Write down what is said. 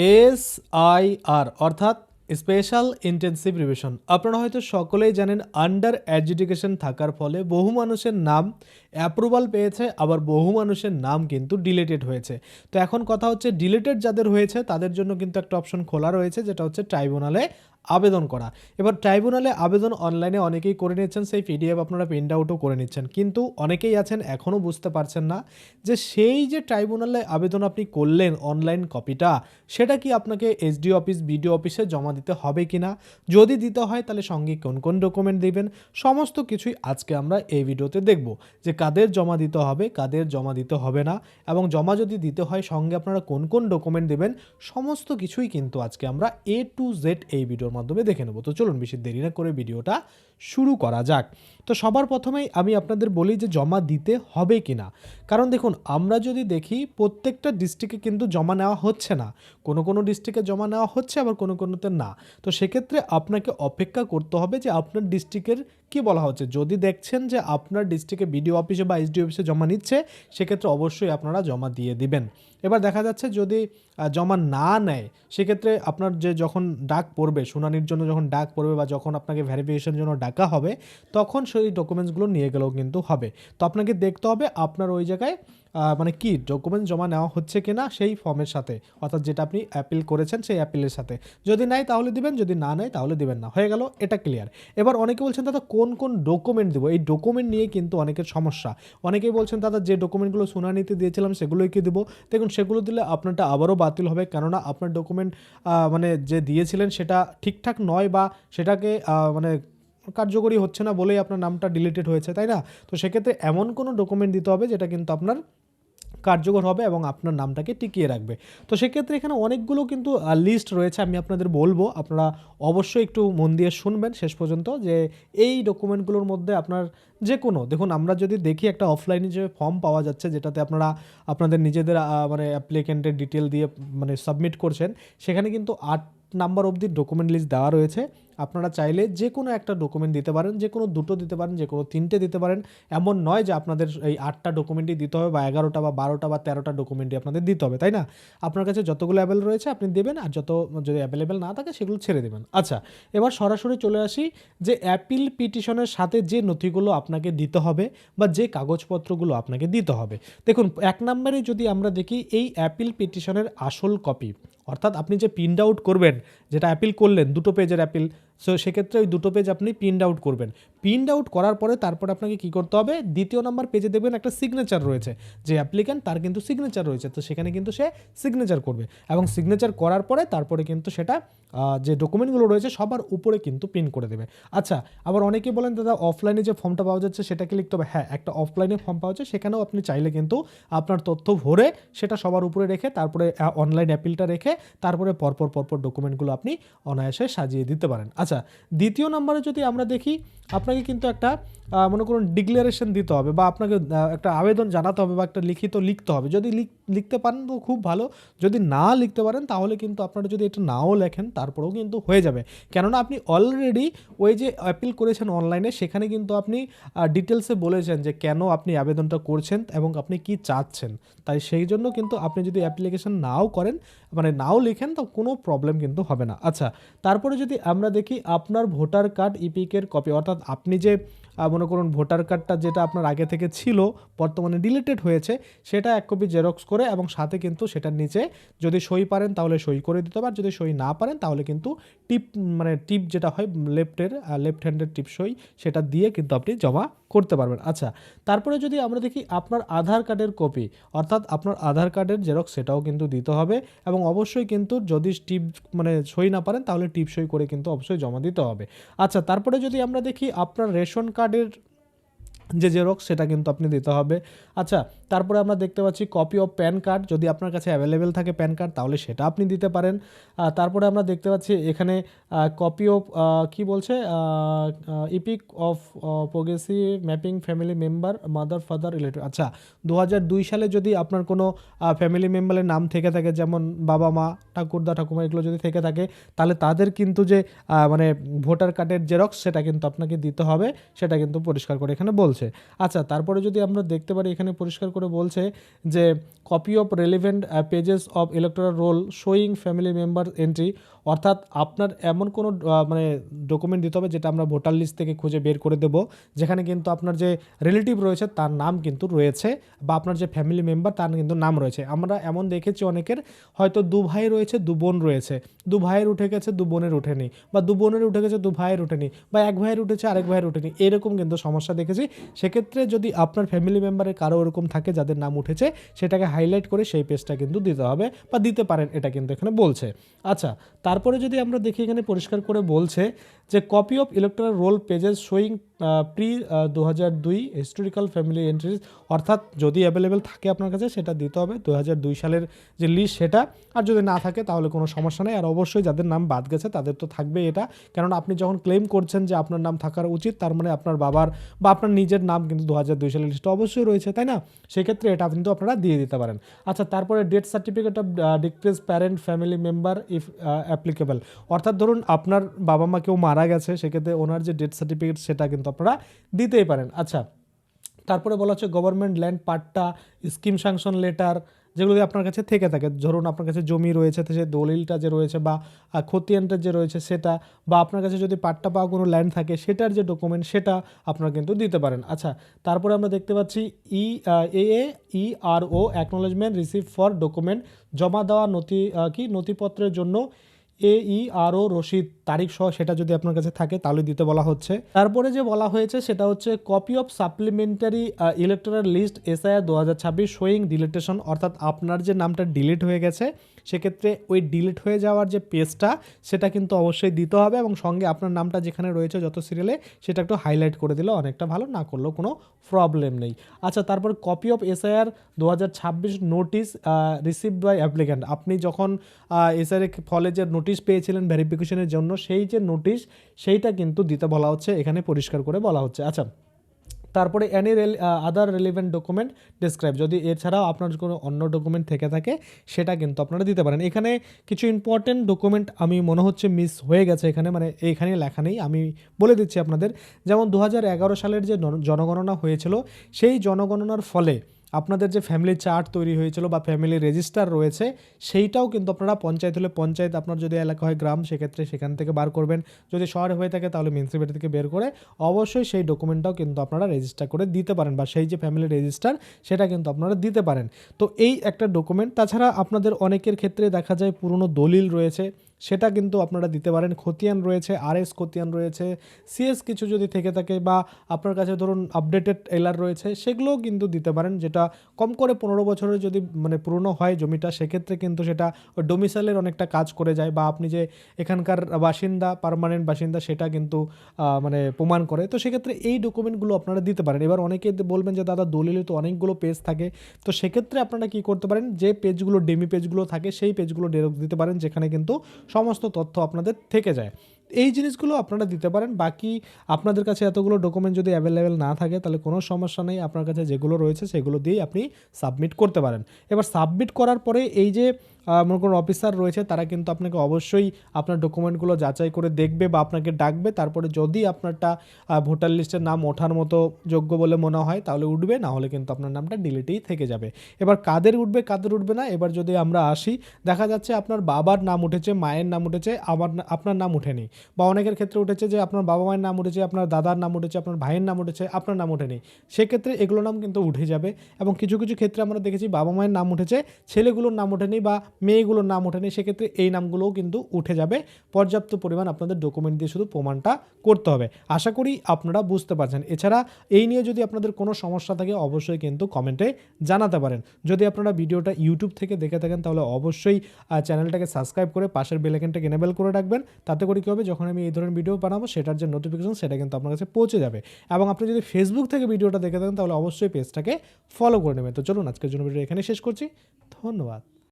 SIR অর্থাৎ special intensive revision. আপনারা হয়তো সকলেই জানেন আন্ডার এডুকেশন থাকার ফলে বহু মানুষের নাম অ্যাপ্রুভাল পেয়েছে, আবার বহু মানুষের নাম কিন্তু ডিলেটেড হয়েছে। তো এখন কথা হচ্ছে ডিলেটেড যাদের হয়েছে তাদের জন্য কিন্তু একটা অপশন খোলা রয়েছে, যেটা হচ্ছে ট্রাইব্যুনালে আবেদন করা। এবার ট্রাইব্যুনালে আবেদন অনলাইনে অনেকেই করে নিচ্ছেন, সেই পিডিএফ আপনারা প্রিন্ট আউটও করে নিচ্ছেন, কিন্তু অনেকেই আছেন এখনও বুঝতে পারছেন না যে সেই যে ট্রাইব্যুনালে আবেদন আপনি করলেন অনলাইন কপিটা, সেটা কি আপনাকে এসডিও অফিস বিডিও অফিসে জমা দিতে হবে কি না, যদি দিতে হয় তাহলে সঙ্গে কোন কোন ডকুমেন্ট দিবেন, সমস্ত কিছুই আজকে আমরা এই ভিডিওতে দেখব যে কাদের জমা দিতে হবে, কাদের জমা দিতে হবে না, এবং জমা যদি দিতে হয় সঙ্গে আপনারা কোন কোন ডকুমেন্ট দেবেন, সমস্ত কিছুই কিন্তু আজকে আমরা A to Z এই ভিডিওর মাধ্যমে দেখে নেব। তো চলুন বেশি দেরি না করে ভিডিওটা শুরু করা যাক। তো সবার প্রথমেই আমি আপনাদের বলি যে জমা দিতে হবে কি না, কারণ দেখুন আমরা যদি দেখি প্রত্যেকটা ডিস্ট্রিক্টে কিন্তু জমা নেওয়া হচ্ছে না, কোনো কোনো ডিস্ট্রিক্টে জমা নেওয়া হচ্ছে, আবার কোনো কোনোতে না। তো সেক্ষেত্রে আপনাকে অপেক্ষা করতে হবে যে আপনার ডিস্ট্রিক্টের কি বলা হচ্ছে। যদি দেখছেন যে আপনার ডিস্ট্রিক্টে বিডিও অফিসে বা এসডিও অফিসে জমা নিচ্ছে, সেক্ষেত্রে অবশ্যই আপনারা জমা দিয়ে দিবেন। এবার দেখা যাচ্ছে যদি জমা না নেয়, সেক্ষেত্রে আপনার যে যখন ডাক পড়বে শুনানির জন্য, যখন ডাক পড়বে বা যখন আপনাকে ভেরিফিকেশনের জন্য ডাকা হবে, তখন সেই ডকুমেন্টসগুলো নিয়ে গেলেও কিন্তু হবে। তো আপনাকে দেখতে হবে আপনার ওই জায়গায় মানে কি ডকুমেন্ট জমা নেওয়া হচ্ছে কিনা সেই ফর্মের সাথে, অর্থাৎ যেটা আপনি অ্যাপিল করেছেন সেই অ্যাপিলের সাথে। যদি নেয় তাহলে দিবেন, যদি না নেয় তাহলে দিবেন না, হয়ে গেল, এটা ক্লিয়ার। এবার অনেকে বলছেন দাদা কোন কোন ডকুমেন্ট দেবো, এই ডকুমেন্ট নিয়ে কিন্তু অনেকের সমস্যা। অনেকেই বলছেন দাদা যে ডকুমেন্টগুলো শুনানিতে দিয়েছিলাম সেগুলোই কি দেবো। দেখুন সেগুলো দিলে আপনারটা আবারও বাতিল হবে, কেননা আপনার ডকুমেন্ট মানে যে দিয়েছিলেন সেটা ঠিকঠাক নয়, বা সেটাকে মানে কার্যকরী হচ্ছে না বলেই আপনার নামটা ডিলিটেড হয়েছে, তাই না? তো সেক্ষেত্রে এমন কোনো ডকুমেন্ট দিতে হবে যেটা কিন্তু আপনার কার্যকর হবে এবং আপনার নামটাকে টিকিয়ে রাখবে। তো সেক্ষেত্রে এখানে অনেকগুলো কিন্তু লিস্ট রয়েছে, আমি আপনাদের বলবো, আপনারা অবশ্যই একটু মন দিয়ে শুনবেন শেষ পর্যন্ত, যে এই ডকুমেন্টগুলোর মধ্যে আপনার যে কোনো, দেখুন আমরা যদি দেখি একটা অফলাইনে যে ফর্ম পাওয়া যাচ্ছে যেটাতে আপনারা আপনাদের নিজেদের মানে অ্যাপ্লিকেন্টের ডিটেল দিয়ে মানে সাবমিট করছেন, সেখানে কিন্তু 8 নাম্বার অবধি ডকুমেন্ট লিস্ট দেওয়া রয়েছে। আপনারা চাইলে যে কোনো একটা ডকুমেন্ট দিতে পারেন, যে কোনো দুটো দিতে পারেন, যে কোনো 3টে দিতে পারেন। এমন নয় যে আপনাদের এই 8টা ডকুমেন্টই দিতে হবে, বা 11টা বা 12টা বা 13টা ডকুমেন্টই আপনাদের দিতে হবে, তাই না? আপনার কাছে যতগুলো অ্যাভেলেবল রয়েছে আপনি দেবেন, আর যত যদি অ্যাভেলেবেল না থাকে সেগুলো ছেড়ে দেবেন। আচ্ছা, এবার সরাসরি চলে আসি যে অ্যাপিল পিটিশনের সাথে যে নথিগুলো আপনাকে দিতে হবে বা যে কাগজপত্রগুলো আপনাকে দিতে হবে। দেখুন 1 নম্বরে যদি আমরা দেখি এই অ্যাপিল পিটিশনের আসল কপি, অর্থাৎ আপনি যে প্রিন্ট আউট করবেন, যেটা অ্যাপিল করলেন 2টো পেজের অ্যাপিল, সো সেক্ষেত্রে ওই 2টো পেজ আপনি প্রিন্ট আউট করবেন। প্রিন্ট আউট করার পরে তারপরে আপনাকে কী করতে হবে, 2য় নম্বর পেজে দেখবেন একটা সিগনেচার রয়েছে, যে অ্যাপ্লিক্যান্ট তার কিন্তু সিগনেচার রয়েছে, তো সেখানে কিন্তু সে সিগনেচার করবে, এবং সিগনেচার করার পরে তারপরে কিন্তু সেটা যে ডকুমেন্টগুলো রয়েছে সবার উপরে কিন্তু প্রিন্ট করে দেবে। আচ্ছা, আবার অনেকেই বলেন দাদা অফলাইনে যে ফর্মটা পাওয়া যাচ্ছে সেটাকে লিখতে হবে। হ্যাঁ, একটা অফলাইনে ফর্ম পাওয়া যাচ্ছে, সেখানেও আপনি চাইলে কিন্তু আপনার তথ্য ভরে সেটা সবার উপরে রেখে তারপরে অনলাইন অ্যাপিলটা রেখে তারপরে পরপর ডকুমেন্টগুলো আপনি অনায়াসে সাজিয়ে দিতে পারেন। আচ্ছা, 2য় নম্বরে যদি আমরা দেখি, আপনাকে কিন্তু একটা মনে করুন ডিক্লারেশন দিতে হবে, বা আপনাকে একটা আবেদন জানাতে হবে, বা একটা লিখিত লিখতে হবে। যদি লিখতে পারেন তো খুব ভালো, যদি না লিখতে পারেন তাহলে কিন্তু আপনারা যদি এটা নাও লেখেন তারপরেও কিন্তু হয়ে যাবে, কেননা আপনি অলরেডি ওই যে অ্যাপিল করেছেন অনলাইনে, সেখানে কিন্তু আপনি ডিটেলসে বলেছেন যে কেন আপনি আবেদনটা করছেন এবং আপনি কি চাচ্ছেন। তাই সেই জন্য কিন্তু আপনি যদি অ্যাপ্লিকেশন নাও করেন, মানে নাও লিখেন, তো কোনো প্রবলেম কিন্তু হবে না। আচ্ছা, তারপরে যদি আমরা দেখি আপনার ভোটার কার্ড ইপিকের কপি, অর্থাৎ আপনি যে মনে করুন ভোটার কার্ডটা যেটা আপনার আগে থেকে ছিল বর্তমানে ডিলিটেড হয়েছে, সেটা 1 কপি জেরক্স করে, এবং সাথে কিন্তু সেটার নিচে যদি সই পারেন তাহলে সই করে দিতে হবে, আর যদি সই না পারেন তাহলে কিন্তু টিপ যেটা হয় লেফট হ্যান্ডের টিপ সই, সেটা দিয়ে কিন্তু আপনি জমা করতে পারবেন। আচ্ছা, তারপরে যদি আমরা দেখি আপনার আধার কার্ডের কপি, অর্থাৎ আপনার আধার কার্ডের জেরক্স, সেটাও কিন্তু দিতে হবে, এবং অবশ্যই কিন্তু যদি টিপ সই না পারেন তাহলে টিপ সই করে কিন্তু অবশ্যই জমা দিতে হবে। আচ্ছা, তারপরে যদি আমরা দেখি আপনার রেশন কার্ডের যে জেরক্স, সেটা কিন্তু আপনি দিতে হবে। আচ্ছা, তারপরে আমরা দেখতে পাচ্ছি কপি অফ প্যান কার্ড, যদি আপনার কাছে অ্যাভেলেবেল থাকে প্যান কার্ড তাহলে সেটা আপনি দিতে পারেন। তারপরে আমরা দেখতে পাচ্ছি এখানে কপি অফ কি বলছে, epic of progressive mapping family member mother father relative. আচ্ছা, 2002 সালে যদি আপনার কোনো ফ্যামিলি মেম্বারের নাম থেকে থাকে, যেমন বাবা মা ঠাকুরদা ঠাকুমা এগুলো যদি থেকে থাকে, তাহলে তাদের কিন্তু যে ভোটার কার্ডের জেরক্স সেটা কিন্তু আপনাকে দিতে হবে, সেটা কিন্তু পরিষ্কার করে এখানে বলছে। বলছে। আচ্ছা, তারপরে যদি আমরা দেখতে পারি এখানে পরিষ্কার করে বলছে যে copy of relevant pages of electoral role showing family member entry, অর্থাৎ আপনার এমন কোনো মানে ডকুমেন্ট দিতে হবে যেটা আমরা ভোটার লিস্ট থেকে খুঁজে বের করে দেব, যেখানে কিন্তু আপনার যে রিলেটিভ রয়েছে তার নাম কিন্তু রয়েছে, বা আপনার যে ফ্যামিলি মেম্বার তার কিন্তু নাম রয়েছে। আমরা এমন দেখেছি অনেকের হয়তো দু ভাই রয়েছে, দু বোন রয়েছে, দু ভাইয়ের উঠে গেছে, দু বোনের উঠেনি, বা দু বোনের উঠে গেছে, দু ভাইয়ের উঠেনি, বা এক ভাইয়ের উঠেছে, আরেক ভাইয়ের উঠেনি, এরকম কিন্তু সমস্যা দেখেছি। সেক্ষেত্রে যদি আপনার ফ্যামিলি মেম্বারের কারো এরকম থাকে যাদের নাম উঠেছে, সেটাকে হাইলাইট করে সেই পেজটা কিন্তু দিতে হবে, বা দিতে পারেন, এটা কিন্তু এখানে বলছে। আচ্ছা, তারপরে যদি আমরা দেখি এখানে পরিষ্কার করে বলছে যে copy of electoral roll pages showing pre 2002 historical family entries, অর্থাৎ যদি অ্যাভেলেবেল থাকে আপনার কাছে সেটা দিতে হবে 2002 সালের যে লিস্ট সেটা, আর যদি না থাকে তাহলে কোনো সমস্যা নেই। আর অবশ্যই যাদের নাম বাদ গেছে তাদের তো থাকবে এটা, কারণ আপনি যখন ক্লেম করছেন যে আপনার নাম থাকার উচিত, তার মানে আপনার বাবার বা আপনার নিজের নাম কিন্তু 2002 সালের লিস্টে অবশ্যই রয়েছে, তাই না? সেক্ষেত্রে এটা কিন্তু আপনারা দিয়ে দিতে পারেন। আচ্ছা, তারপরে death certificate of decrease parent family member if applicable, অর্থাৎ ধরুন আপনার বাবা মা কেউ মারা গেছে, সেক্ষেত্রে ওনার যে ডেথ সার্টিফিকেট সেটা কিন্তু আপনারা দিতেই পারেন। আচ্ছা, তারপরে বলা হচ্ছে গভর্নমেন্ট ল্যান্ড পাট্টা, স্কিম স্যাংশন লেটার, যেগুলো যদি আপনার কাছে থেকে থাকে, ধরুন আপনার কাছে জমি রয়েছে, তো সেই দলিলটা যে রয়েছে বা খতিয়ানটা যে রয়েছে সেটা, বা আপনার কাছে যদি পাট্টা পাওয়া কোনো ল্যান্ড থাকে সেটার যে ডকুমেন্ট সেটা আপনারা কিন্তু দিতে পারেন। আচ্ছা, তারপরে আমরা দেখতে পাচ্ছি EARO acknowledgement receive for document, জমা দেওয়া নথিপত্রের জন্য EARO রসিদ তারিখ সহ সেটা যদি আপনার কাছে থাকে তাহলে দিতে বলা হচ্ছে। তারপরে যে বলা হয়েছে সেটা হচ্ছে copy of supplementary electoral list SIR 2026 showing deletion, অর্থাৎ আপনার যে নামটা ডিলিট হয়ে গেছে সেক্ষেত্রে ওই ডিলিট হয়ে যাওয়ার যে পেজটা সেটা কিন্তু অবশ্যই দিতে হবে, এবং সঙ্গে আপনার নামটা যেখানে রয়েছে যত সিরিয়ালে সেটা একটু হাইলাইট করে দিলে অনেকটা ভালো, না করলেও কোনো প্রবলেম নেই। আচ্ছা, তারপর copy of SIR 2026 notice received by applicant, আপনি যখন SIR ফলে যে নোটিশ পেয়েছিলেন ভেরিফিকেশনের জন্য সেই যে নোটিশ সেইটা কিন্তু দিতে বলা হচ্ছে, এখানে পরিষ্কার করে বলা হচ্ছে। আচ্ছা, তারপরে any other relevant document describe, যদি এছাড়াও আপনার কোনো অন্য ডকুমেন্ট থেকে থাকে সেটা কিন্তু আপনারা দিতে পারেন। এখানে কিছু ইম্পর্টেন্ট ডকুমেন্ট আমি মনে হচ্ছে মিস হয়ে গেছে এখানে, মানে এইখানে লেখা নেই, আমি বলে দিচ্ছি আপনাদের। যেমন 2011 সালের যে জনগণনা হয়েছিল, সেই জনগণনার ফলে আপনাদের যে ফ্যামিলি চার্ট তৈরি হয়েছিল বা ফ্যামিলি রেজিস্টার রয়েছে সেইটাও কিন্তু আপনারা পঞ্চায়েত হলে পঞ্চায়েত, আপনার যদি এলাকা হয় গ্রাম সেক্ষেত্রে সেখান থেকে বার করবেন, যদি শহরে হয়ে থাকে তাহলে মিউনিসিপ্যালিটি থেকে বের করে অবশ্যই সেই ডকুমেন্টটাও কিন্তু আপনারা রেজিস্টার করে দিতে পারেন, বা সেই যে ফ্যামিলি রেজিস্টার সেটা কিন্তু আপনারা দিতে পারেন। তো এই একটা ডকুমেন্ট। তাছাড়া আপনাদের অনেকের ক্ষেত্রে দেখা যায় পুরনো দলিল রয়েছে সেটা কিন্তু আপনারা দিতে পারেন, খতিয়ান রয়েছে, RS খতিয়ান রয়েছে, CS কিছু যদি থেকে থাকে, বা আপনার কাছে ধরুন আপডেটেড LR রয়েছে সেগুলোও কিন্তু দিতে পারেন, যেটা কম করে 15 বছরের যদি মানে পুরনো হয় জমিটা, সেক্ষেত্রে কিন্তু সেটা ডোমিসাইলের অনেকটা কাজ করে যায়, বা আপনি যে এখানকার বাসিন্দা, পার্মানেন্ট বাসিন্দা সেটা কিন্তু মানে প্রমাণ করে। তো সেক্ষেত্রে এই ডকুমেন্টগুলো আপনারা দিতে পারেন। এবার অনেকে বলবেন যে দাদা দলিলে তো অনেকগুলো পেজ থাকে, তো সেক্ষেত্রে আপনারা কি করতে পারেন, যে পেজগুলো ডেমি পেজগুলো থাকে সেই পেজগুলো ডেরক্স দিতে পারেন, যেখানে কিন্তু সমস্ত তথ্য আপনাদের থেকে যায়। এই জিনিসগুলো আপনারা দিতে পারেন। বাকি আপনাদের কাছে এতগুলো ডকুমেন্ট যদি অ্যাভেলেবেল না থাকে তাহলে কোনো সমস্যা নেই, আপনার কাছে যেগুলো রয়েছে সেগুলো দিয়েই আপনি সাবমিট করতে পারেন। এবার সাবমিট করার পরে এই যে মনে করুন অফিসার রয়েছে তারা কিন্তু আপনাকে অবশ্যই আপনার ডকুমেন্টগুলো যাচাই করে দেখবে বা আপনাকে ডাকবে, তারপরে যদি আপনারটা ভোটার লিস্টের নাম ওঠার মতো যোগ্য বলে মনে হয় তাহলে উঠবে, না হলে কিন্তু আপনার নামটা ডিলিটেই থেকে যাবে। এবার কাদের উঠবে কাদের উঠবে না, এবার যদি আমরা আসি, দেখা যাচ্ছে আপনার বাবার নাম উঠেছে, মায়ের নাম উঠেছে, আপনার নাম উঠেনি, বা অনেকের ক্ষেত্রে উঠেছে যে আপনার বাবা মায়ের নাম উঠেছে, আপনার দাদার নাম উঠেছে, আপনার ভাইয়ের নাম উঠেছে, আপনার নাম ওঠেনি, সেক্ষেত্রে এগুলোর নাম কিন্তু উঠে যাবে। এবং কিছু কিছু ক্ষেত্রে আমরা দেখেছি বাবা মায়ের নাম উঠেছে, ছেলেগুলোর নাম ওঠেনি বা মেয়েগুলোর নাম ওঠেনি, সেক্ষেত্রে এই নামগুলোও কিন্তু উঠে যাবে। পর্যাপ্ত পরিমাণ আপনাদের ডকুমেন্ট দিয়ে শুধু প্রমাণটা করতে হবে। আশা করি আপনারা বুঝতে পারছেন। এছাড়া এই নিয়ে যদি আপনাদের কোনো সমস্যা থাকে অবশ্যই কিন্তু কমেন্টে জানাতে পারেন। যদি আপনারা ভিডিওটা ইউটিউব থেকে দেখে থাকেন তাহলে অবশ্যই চ্যানেলটাকে সাবস্ক্রাইব করে পাশের বেল আইকনটাকে এনেবল করে রাখবেন। তাতে করে কী হবে, যখন আমি এই ধরনের ভিডিও বানাবো সেটার যে নোটিফিকেশন সেটা কিন্তু আপনার কাছে পৌঁছে যাবে। এবং আপনি যদি ফেসবুক থেকে ভিডিওটা দেখে থাকেন তাহলে অবশ্যই পেজটাকে ফলো করে নেবেন। তো চলুন আজকের জন্য ভিডিও এখানে শেষ করছি। ধন্যবাদ।